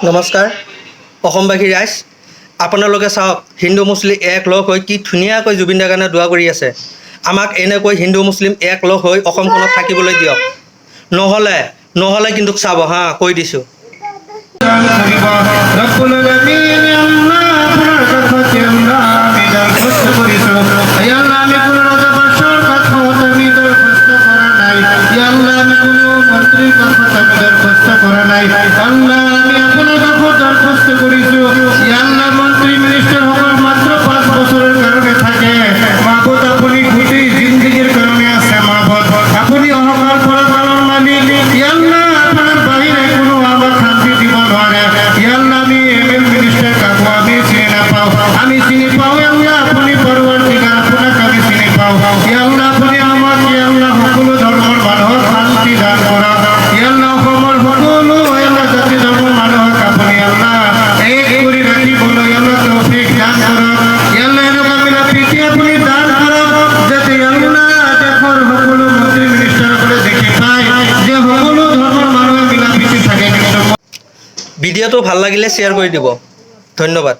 নমস্কাৰ অসমবাসী ৰাইজ, আপোনালোকে চাওক হিন্দু মুছলিম এক লগ হৈ কি ধুনীয়াকৈ জুবিন দাৰ কাৰণে দোৱা কৰি আছে। আমাক এনেকৈ হিন্দু মুছলিম এক লগ হৈ অসমখনত থাকিবলৈ দিয়ক, নহ'লে কিন্তু চাব হা, কৈ দিছোঁ। মন্ত্রী মিনিস্টার হওয়ার মাত্র 5 বছরের কারণে থাকে মাহবুব আপনি ঘুরে জিন্দেগির কারণে আছে মাহবুব আপনি অহংকার করার কারণ মানি আল্লাহ আপনার বাইরে কোনো আমার শান্তি দিব নয় আল্লাহ আমি এমএল মিনিস্টার কাকু আমি চিনি না পাও আমি চিনি পাও আল্লাহ আপনি পরবর্তীকাল আপনাকে আমি চিনি পাও আল্লাহ আপনি আমাকে আল্লাহ সকল ধর্মের মানুষ শান্তি দান করা আল্লাহ অসমৰ সকলো আল্লাহ জাতি ধর্মের মানুষ আপনি আল্লাহ এক করে রাখি বলো আল্লাহ তৌফিক দান করো আল্লাহ এরকম মিলা প্রীতি আপনি দান করো যাতে আল্লাহ দেখর সকল মন্ত্রী মিনিস্টার করে দেখি পায় যে সকল ধর্মের মানুষ মিলা প্রীতি থাকে। ভিডিঅ'টো ভাল লাগিলে শ্বেয়াৰ কৰি দিব। ধন্যবাদ।